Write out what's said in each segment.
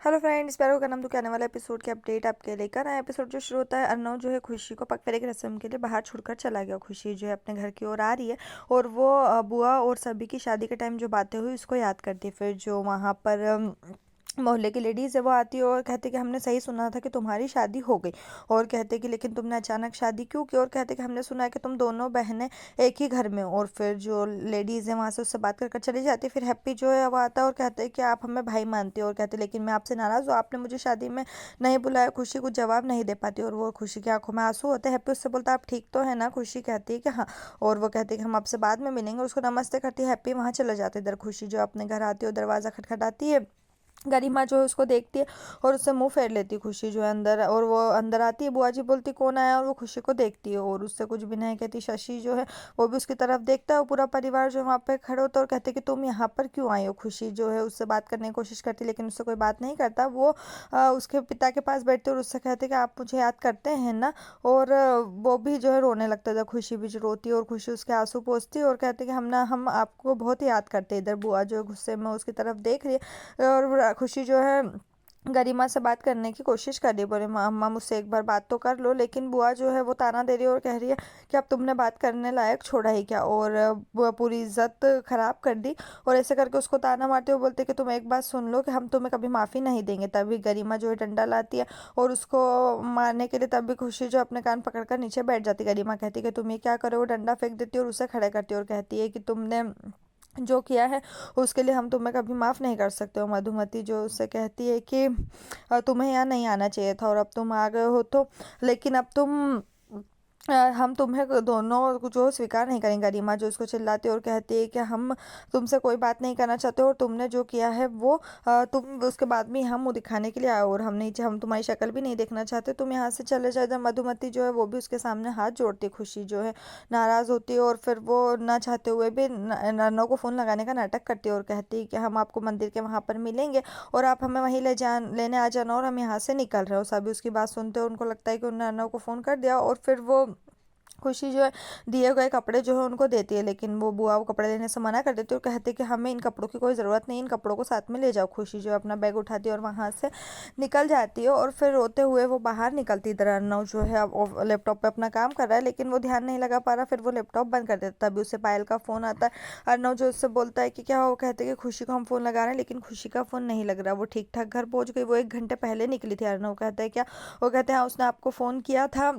Hello friends, पैरों का नाम तो क्या आने वाला एपिसोड की अपडेट आपके लेकर आया। एपिसोड जो शुरू होता है, अर्नव जो है खुशी को पगफेरे की रस्म के लिए बाहर छोड़कर चला गया। खुशी जो है अपने घर की ओर आ रही है और वो बुआ और सभी की शादी के टाइम जो बातें हुई उसको याद करती है। फिर जो वहाँ पर मोहल्ले की लेडीज है वो आती है और कहते कि हमने सही सुना था कि तुम्हारी शादी हो गई। और कहते कि लेकिन तुमने अचानक शादी क्यों की। और कहते कि हमने सुना है कि तुम दोनों बहनें एक ही घर में हो। और फिर जो लेडीज़ है वहाँ से उससे बात कर चली जाती है। फिर हैप्पी जो है वो आता है और कहते हैं कि आप हमें भाई मानती हो। और कहते लेकिन मैं आपसे नाराज़ हूँ, आपने मुझे शादी में नहीं बुलाया। खुशी कुछ जवाब नहीं दे पाती और वो खुशी की आंखों में आंसू होते हैं। हैप्पी उससे बोलता है आप ठीक तो है ना। खुशी कहती है कि हाँ। और वो कहते हैं कि हम आपसे बाद में मिलेंगे। उसको नमस्ते करती है, हैप्पी वहाँ चले जाते हैं। इधर खुशी जो अपने घर आती है और दरवाज़ा खटखटाती है। गरिमा जो है उसको देखती है और उससे मुंह फेर लेती है खुशी जो है अंदर। और वो अंदर आती है, बुआ जी बोलती कौन आया। और वो खुशी को देखती है और उससे कुछ भी नहीं कहती। शशि जो है वो भी उसकी तरफ देखता है और पूरा परिवार जो वहाँ पे खड़े होता है और कहते हैं कि तुम यहाँ पर क्यों आई हो। खुशी जो है उससे बात करने की कोशिश करती है लेकिन उससे कोई बात नहीं करता। वो उसके पिता के पास बैठते और उससे कहते कि आप मुझे याद करते हैं ना। और वो भी जो है रोने लगता था। खुशी भी जो रोती है और खुशी उसके आंसू पोंछती है और कहते कि हम आपको बहुत याद करते हैं। इधर बुआ जो है गुस्से में उसकी तरफ देख रही है और खुशी जो है गरिमा से बात करने की कोशिश कर रही है। बोले अम्मा मुझसे एक बार बात तो कर लो। लेकिन बुआ जो है वो ताना दे रही है और कह रही है कि अब तुमने बात करने लायक छोड़ा ही क्या। और बुआ पूरी इज्जत खराब कर दी और ऐसे करके उसको ताना मारते हुए बोलते कि तुम एक बात सुन लो कि हम तुम्हें कभी माफ़ी नहीं देंगे। तभी गरिमा जो है डंडा लाती है और उसको मारने के लिए तभी खुशी जो अपने कान पकड़ कर नीचे बैठ जाती है। गरिमा कहती है कि तुम ये क्या करो। वो डंडा फेंक देती है और उसे खड़े करती है और कहती है कि तुमने जो किया है उसके लिए हम तुम्हें कभी माफ़ नहीं कर सकते हो। मधुमती जो उससे कहती है कि तुम्हें यहाँ नहीं आना चाहिए था और अब तुम आ गए हो तो लेकिन अब हम तुम्हें दोनों को जो स्वीकार नहीं करेंगे। गरिमा जो उसको चिल्लाती है और कहती है कि हम तुमसे कोई बात नहीं करना चाहते और तुमने जो किया है वो तुम उसके बाद में हम मुँह दिखाने के लिए आए और हम तुम्हारी शक्ल भी नहीं देखना चाहते। तुम यहाँ से चले जाओ। जब मधुमती जो है वो भी उसके सामने हाथ जोड़ती है। खुशी जो है नाराज़ होती है और फिर वो ना चाहते हुए भी अर्नव को फ़ोन लगाने का नाटक करती है और कहती है कि हम आपको मंदिर के वहाँ पर मिलेंगे और आप हमें वहीं लेने आ जाना और हम यहाँ से निकल रहे हो। सभी उसकी बात सुनते हैं। उनको लगता है कि उन्होंने अर्नव को फ़ोन कर दिया और फिर वो खुशी जो है दिए गए कपड़े जो है उनको देती है लेकिन वो बुआ वो कपड़े लेने से मना कर देती है और कहती है कि हमें इन कपड़ों की कोई ज़रूरत नहीं, इन कपड़ों को साथ में ले जाओ। खुशी जो है अपना बैग उठाती है और वहाँ से निकल जाती है और फिर रोते हुए वो बाहर निकलती। इधर अर्नव जो है अब लैपटॉप पे अपना काम कर रहा है लेकिन वो ध्यान नहीं लगा पा रहा। फिर वो लैपटॉप बंद कर देता है। तभी उसे पायल का फ़ोन आता है। अर्नव जो उससे बोलता है कि क्या हो। कहते हैं कि खुशी को हम फ़ोन लगा रहे हैं लेकिन खुशी का फ़ोन नहीं लग रहा। वो ठीक ठाक घर पहुँच गई, वो 1 घंटे पहले निकली थी। अर्नव कहता है क्या। वो कहते हैं हाँ उसने आपको फ़ोन किया था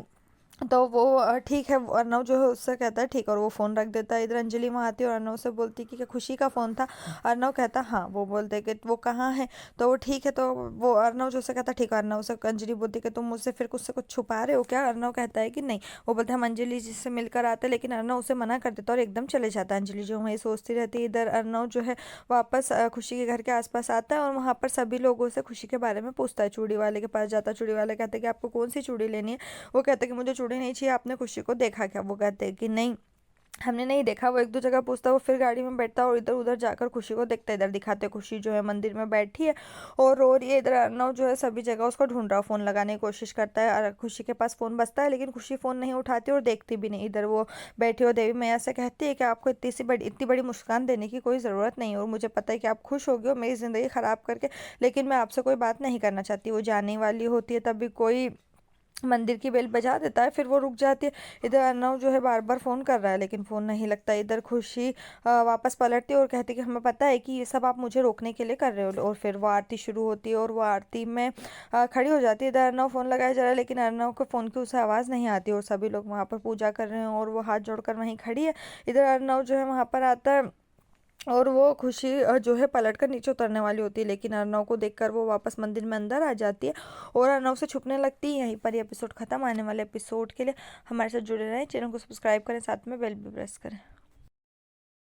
तो वो ठीक है। अर्नव जो है उससे कहता है ठीक और वो फ़ोन रख देता है। इधर अंजलि वहाँ आती है और अर्नव से बोलती है कि क्या खुशी का फ़ोन था। अर्नव कहता हाँ। वो बोलते हैं कि वो कहाँ है। तो वो ठीक है। तो वो अर्नव जो से कहता ठीक है। अर्नव से अंजलि बोलती है कि तुम मुझसे फिर कुछ से कुछ छुपा रहे हो क्या। अर्नव कहता है कि नहीं। वो बोलते हैं हम अंजलि जी से मिलकर आते हैं लेकिन अर्नव उसे मना कर देता है और एकदम चले जाता है। अंजलि जो वही सोचती रहती है। इधर अर्नव जो है वापस खुशी के घर के आसपास आता है और वहाँ पर सभी लोगों से खुशी के बारे में पूछता है। चूड़ी वाले के पास जाता है। चूड़ी वाले कहते हैं कि आपको कौन सी चूड़ी लेनी है। वो कहते हैं कि मुझे चूड़ी नहीं चाहिए, आपने खुशी को देखा क्या। वो कहते हैं कि नहीं हमने नहीं देखा। वो 1-2 जगह पूछता है। वो फिर गाड़ी में बैठता है और इधर उधर जाकर खुशी को देखता है। इधर दिखाते खुशी जो है मंदिर में बैठी है और रो रही है। इधर अर्नव जो है सभी जगह उसको ढूंढ रहा, फ़ोन लगाने की कोशिश करता है और खुशी के पास फ़ोन बजता है लेकिन खुशी फ़ोन नहीं उठाती और देखती भी नहीं। इधर वो बैठी और देवी मैया से कहती है कि आपको इतनी बड़ी मुस्कान देने की कोई ज़रूरत नहीं है और मुझे पता है कि आप खुश हो गए हो मेरी ज़िंदगी ख़राब करके, लेकिन मैं आपसे कोई बात नहीं करना चाहती। वो जाने वाली होती है तभी कोई मंदिर की बेल बजा देता है। फिर वो रुक जाती है। इधर अर्नव जो है बार बार फ़ोन कर रहा है लेकिन फ़ोन नहीं लगता। इधर खुशी वापस पलटती है और कहती है कि हमें पता है कि ये सब आप मुझे रोकने के लिए कर रहे हो। और फिर वो आरती शुरू होती है और वो आरती में खड़ी हो जाती है। इधर अर्नव फ़ोन लगाया जा रहा है लेकिन अर्नव के फ़ोन की उसे आवाज़ नहीं आती और सभी लोग वहाँ पर पूजा कर रहे हैं और वो हाथ जोड़कर वहीं खड़ी है। इधर अर्नव जो है वहाँ पर आता है और वो खुशी जो है पलटकर नीचे उतरने वाली होती है लेकिन अर्नव को देखकर वो वापस मंदिर में अंदर आ जाती है और अर्नव से छुपने लगती है। यहीं पर ये एपिसोड खत्म। आने वाले एपिसोड के लिए हमारे साथ जुड़े रहें, चैनल को सब्सक्राइब करें, साथ में बेल भी प्रेस करें।